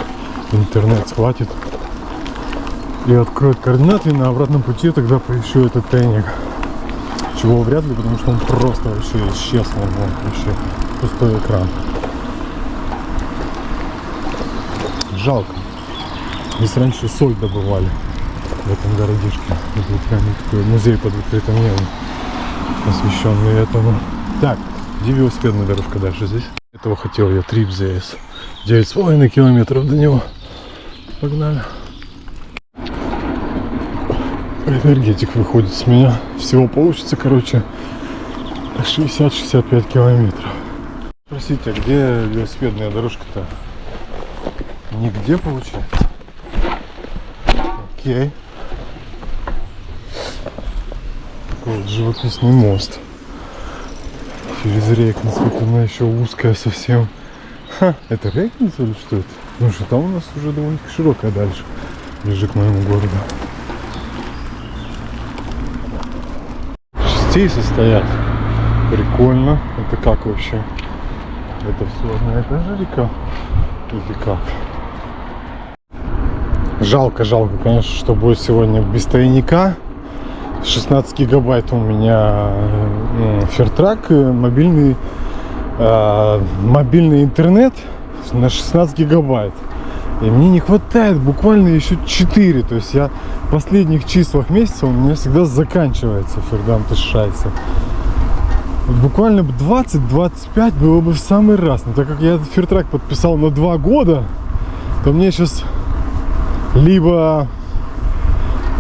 S1: интернет схватит и откроет координаты, и на обратном пути тогда поищу этот тайник. Чего вряд ли, потому что он просто вообще исчез, вообще пустой экран. Жалко. Здесь раньше соль добывали в этом городишке. Это вот прям такой музей под открытым небом, посвященный этому. Так, где велосипедная дорожка дальше здесь? Этого хотел я трип ЗС. 9,5 километров до него. Погнали. Энергетик выходит с меня. Всего получится, короче, 60-65 километров. Спросите, а где велосипедная дорожка-то? Нигде получается. Окей. Такой вот живописный мост. Через Рейкнес. Вот она еще узкая совсем. Ха, это Рейкнес или что это? Потому что там у нас уже довольно-таки широкая дальше. Ближе к моему городу. Частей состоят. Прикольно. Это как вообще? Это все одна и та же река? Или как? Жалко, конечно, что будет сегодня без тайника. 16 гигабайт у меня фертрак, мобильный интернет на 16 гигабайт. И мне не хватает буквально еще 4. То есть я в последних числах месяца у меня всегда заканчивается Фердам ты шайса. Вот буквально 20-25 было бы в самый раз. Но так как я этот фертрак подписал на 2 года, то мне сейчас либо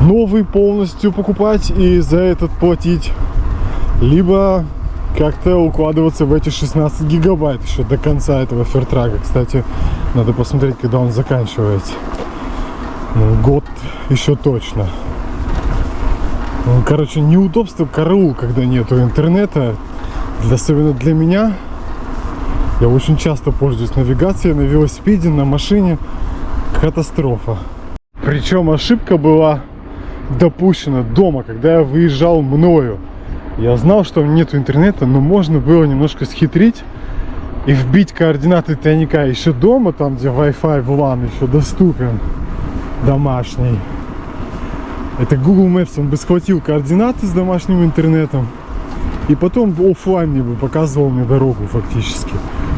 S1: новый полностью покупать и за этот платить, либо как-то укладываться в эти 16 гигабайт еще до конца этого фертрака. Кстати, надо посмотреть, когда он заканчивается. Ну, год еще точно. Ну, короче, неудобство караул, когда нету интернета. Особенно для меня. Я очень часто пользуюсь навигацией на велосипеде, на машине. Катастрофа. Причем ошибка была допущена дома, когда я выезжал мною. Я знал, что нету интернета, но можно было немножко схитрить и вбить координаты тайника еще дома, там где Wi-Fi в LAN еще доступен, домашний. Это Google Maps, он бы схватил координаты с домашним интернетом и потом в офлайне бы показывал мне дорогу фактически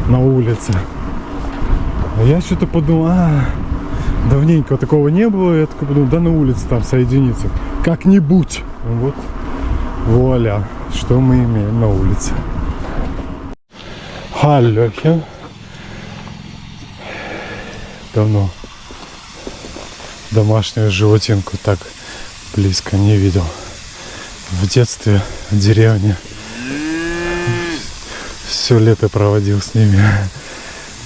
S1: на улице. А я что-то подумал, давненько такого не было, я такой подумал, да на улице там соединиться как-нибудь. Вот, вуаля, что мы имеем на улице. Халлёхен. Давно домашнюю животинку так близко не видел. В детстве в деревне все лето проводил с ними.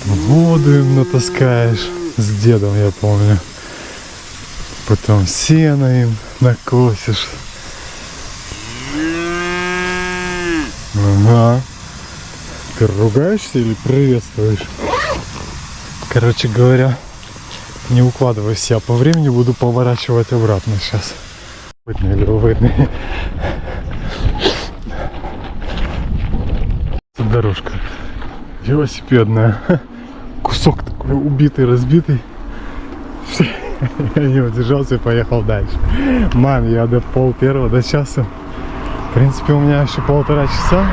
S1: Воду им натаскаешь с дедом, я помню. Потом сено им накосишь. Ага. Ты ругаешься или приветствуешь? Короче говоря, не укладывай себя по времени, буду поворачивать обратно сейчас. Видно или видно. Дорожка велосипедная. Кусок такой убитый, разбитый. Я не удержался и поехал дальше. Мам, я до 12:30 до часа. В принципе, у меня еще 1,5 часа.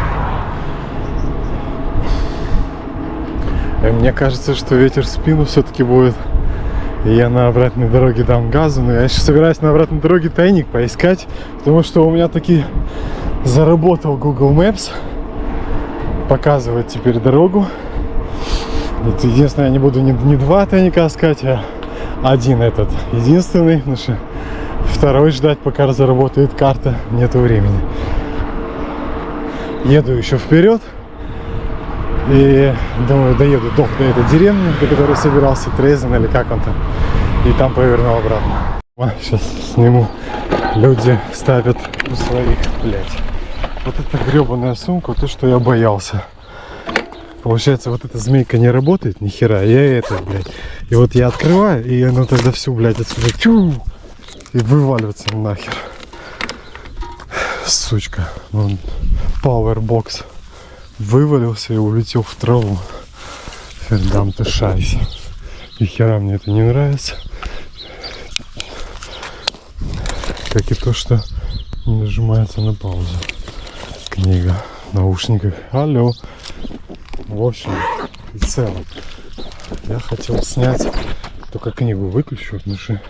S1: И мне кажется, что ветер в спину все-таки будет. И я на обратной дороге дам газу. Но я сейчас собираюсь на обратной дороге тайник поискать. Потому что у меня таки заработал Google Maps. Показывает теперь дорогу. Это единственное, я не буду не 2 тайника искать, а 1 этот. Единственный, потому что второй ждать, пока заработает карта, нету времени. Еду еще вперед. И думаю, доеду до этой деревни, до которой собирался, Трезен или как он там. И там поверну обратно. Сейчас сниму. Люди ставят у своих, блядь. Вот эта гребаная сумка, то, что я боялся. Получается, вот эта змейка не работает, ни хера, я это, блядь. И вот я открываю, и она тогда всю, блядь, отсюда тю, и вываливается нахер. Сучка. Вон, Powerbox вывалился и улетел в траву. Фердам ты шайся. Ни хера мне это не нравится. Как и то, что не нажимается на паузу. Книга в наушниках. Алло. В общем и целом, я хотел снять, только книгу выключу, потому что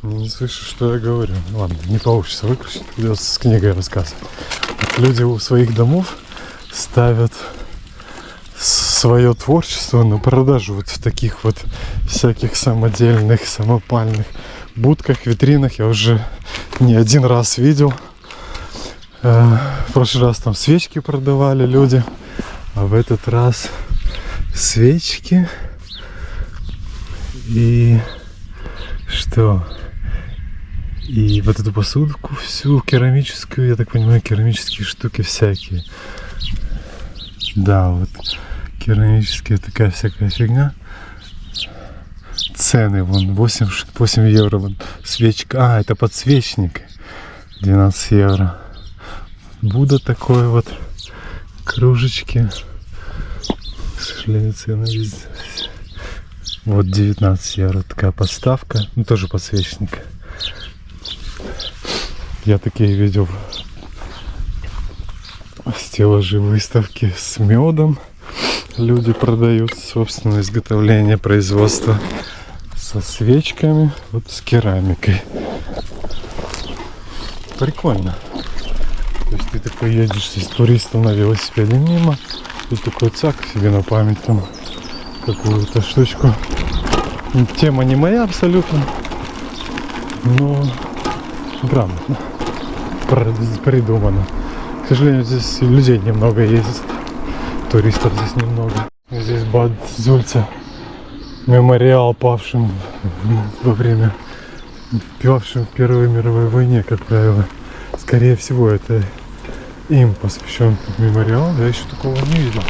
S1: не слышу, что я говорю. Ладно, не получится выключить, придется с книгой рассказывать. Вот люди у своих домов ставят свое творчество на продажу вот в таких вот всяких самодельных, самопальных будках, витринах. Я уже не один раз видел. В прошлый раз там свечки продавали люди, а в этот раз свечки и что? И вот эту посудку всю керамическую, я так понимаю, керамические штуки всякие. Да, вот керамическая такая всякая фигня. Цены вон 8 евро вон, свечка. А, это подсвечник. 12 евро. Будда такой вот, кружечки. К сожалению, цены везде. Вот 19 евро такая подставка. Ну, тоже подсвечник. Я такие видел стеллажи, выставки с медом. Люди продают собственное изготовление, производства. Со свечками, вот с керамикой. Прикольно. То есть ты такой едешь с туристом на велосипеде мимо, и такой цак себе на память там какую-то штучку. Тема не моя абсолютно, но грамотно придумано. К сожалению, здесь людей немного ездит, туристов здесь немного. Здесь Бад Зюльце. Мемориал павшим в Первой мировой войне, как правило. Скорее всего, это им посвящен мемориал. Я еще такого не видел.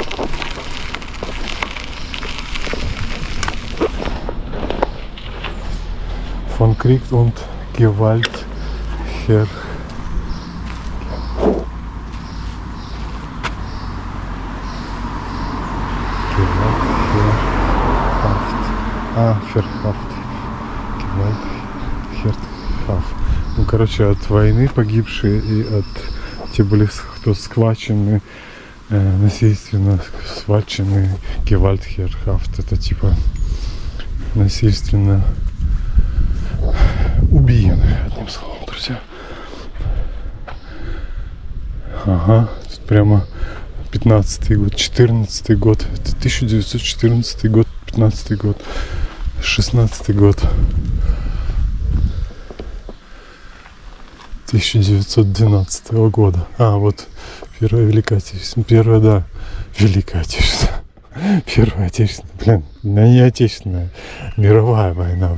S1: Von Krieg und Gewalt Herr. Verhaft. Gewalt Herhaft. Ну, короче, от войны погибшие и от те были, кто схвачены, насильственно схвачены. Gewalt Herhaft. Это типа насильственно убиены, одним словом, друзья. Ага, тут прямо 15-й год, 14-й год. Это 1914 год, 15-й год, 16-й год. 1912 года. А, вот Первая Великая Отечественная. Первая, да, Великая Отечественная. Первая Отечественная, блин, не Отечественная, мировая война,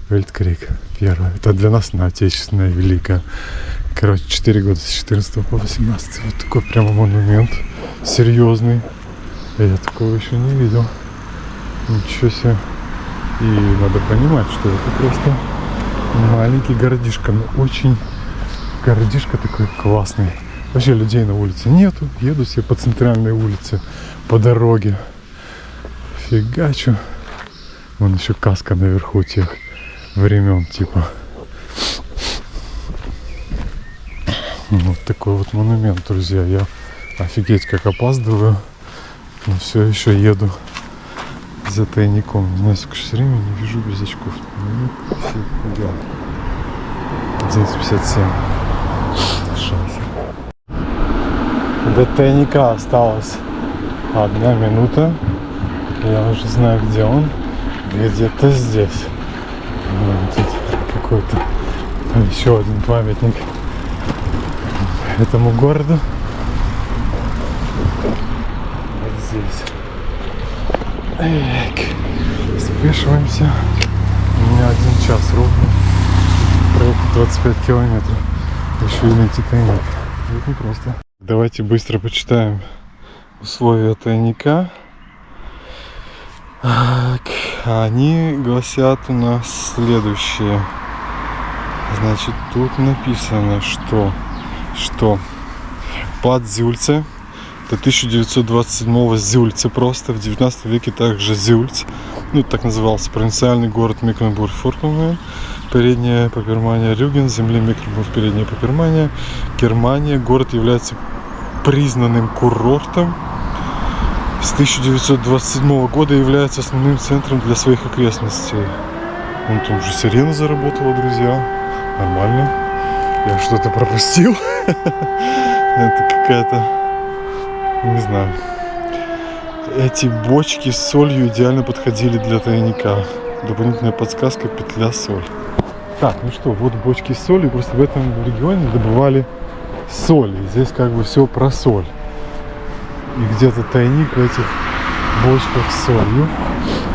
S1: Weltkrieg. Первая. Это для нас она Отечественная, Великая. Короче, 4 года с 14 по 18. Вот такой прямо монумент. Серьезный. Я такого еще не видел. Ничего себе. И надо понимать, что это просто маленький городишко. Но очень городишко такой классный. Вообще людей на улице нету. Еду себе по центральной улице, по дороге. Фигачу. Вон еще каска наверху тех времен, типа. Вот такой вот монумент, друзья. Я офигеть как опаздываю, но все еще еду за тайником. Не знаю, сколько все время не вижу без очков. 11:57. Шанс. До тайника осталась 1 минута. Я уже знаю, где он. Где-то здесь. Тут какой-то еще один памятник этому городу. Вот здесь. Эк. Спешиваемся. У меня 1 час ровно. Проехать 25 километров. Еще и найти тайник. Это непросто. Давайте быстро почитаем условия тайника. Они гласят у нас следующее. Значит, тут написано, что Бад Зюльце, это 1927 Зюльце просто, в 19 веке также Зюльц, ну так назывался провинциальный город Мекленбург-Форпоммерн, передняя Папирмания Рюген, земли Мекленбург, передняя Папирмания, Германия. Город является признанным курортом. С 1927 года является основным центром для своих окрестностей. Вон там уже сирена заработала, друзья. Нормально. Я что-то пропустил. Это какая-то... Не знаю. Эти бочки с солью идеально подходили для тайника. Дополнительная подсказка: петля соль. Так, ну что, вот бочки с солью. Просто в этом регионе добывали соль. И здесь как бы все про соль. И где-то тайник в этих бочках с солью.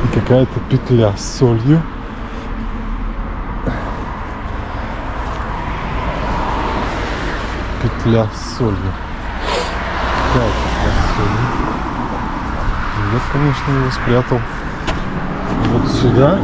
S1: И какая-то петля с солью. Петля с солью. Какая петля с солью? Я, конечно, его спрятал вот сюда.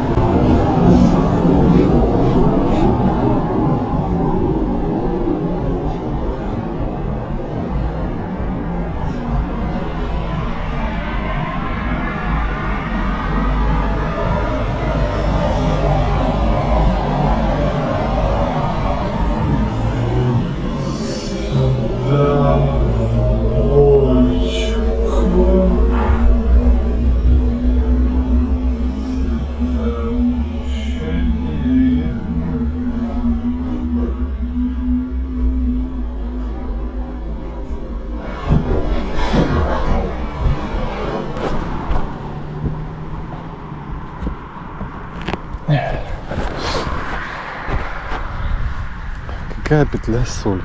S1: Какая петля с солью?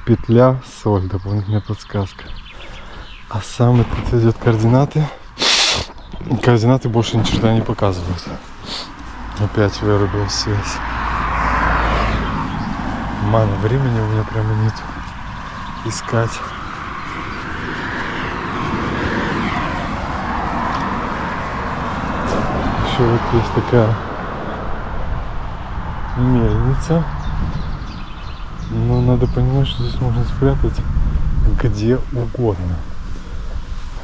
S1: Петля соль, дополнительная подсказка. А сам тут идет координаты. Координаты больше ни черта не показывают. Опять вырубилась связь. Мама, времени у меня прямо нет искать. Еще вот есть такая мельница. Но надо понимать, что здесь можно спрятать где угодно.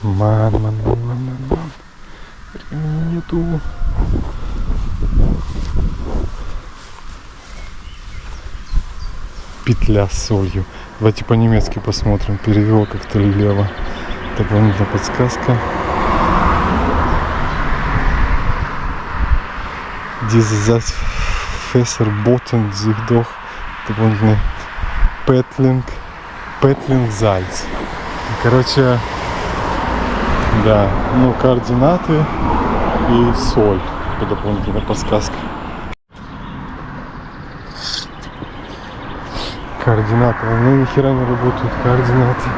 S1: Ман. Времени нету. Петля с солью. Давайте по-немецки посмотрим. Перевел как-то лево. Дополнительная подсказка. Diese Fässerboten sich doch дополнительный Петлинг Зальц. Короче, да, ну координаты и соль. Это дополнительная подсказка. Координаты. У меня ни хера не работают координаты.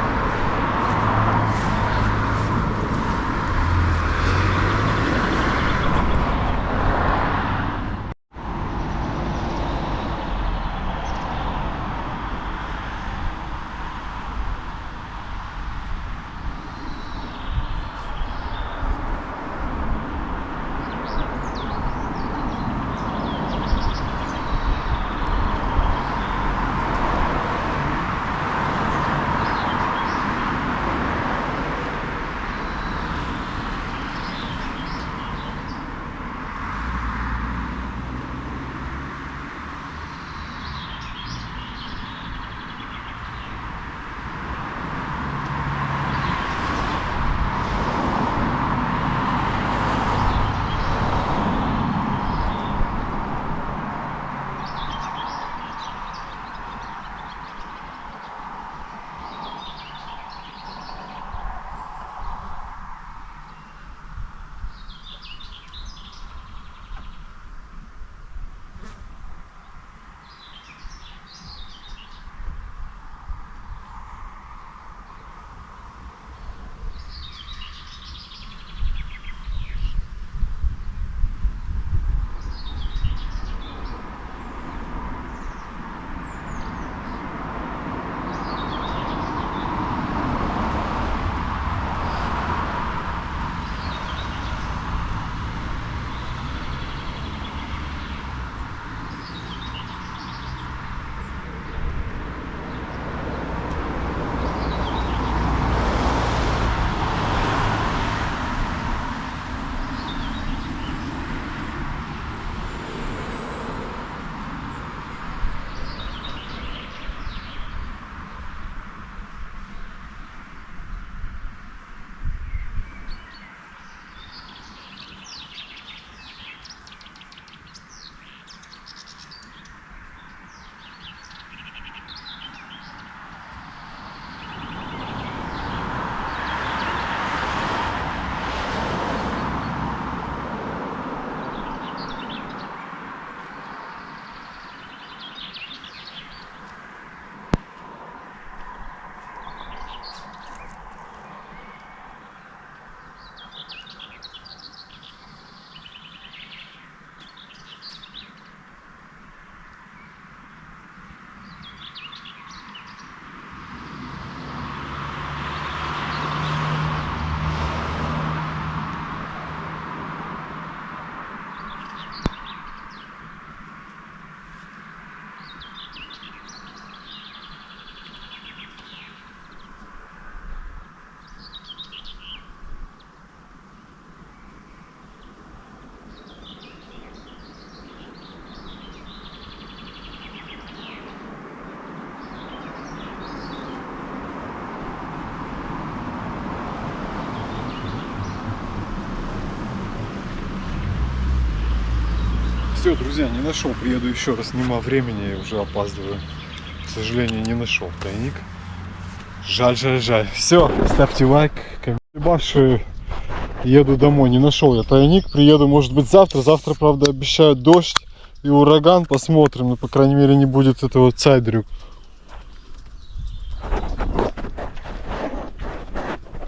S1: Все, друзья, не нашел. Приеду еще раз. Нема времени, уже опаздываю. К сожалению, не нашел тайник. Жаль. Все, ставьте лайк. Комментарий. Еду домой. Не нашел я тайник. Приеду, может быть, завтра. Завтра, правда, обещают дождь и ураган. Посмотрим. Но, по крайней мере, не будет этого цайдрю.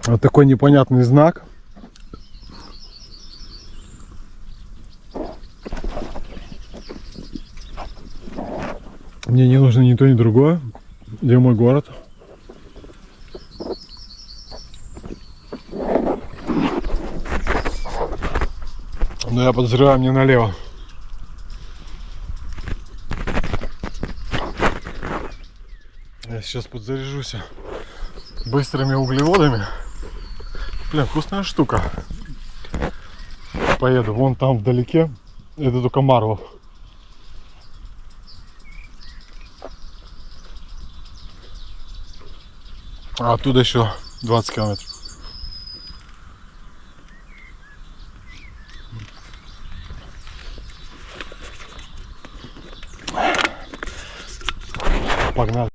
S1: Вот такой непонятный знак. Мне не нужно ни то, ни другое. Где мой город? Но я подозреваю, мне налево. Я сейчас подзаряжусь быстрыми углеводами. Блин, вкусная штука. Поеду вон там вдалеке. Это только Марвел. А оттуда еще 20 километров. Погнали.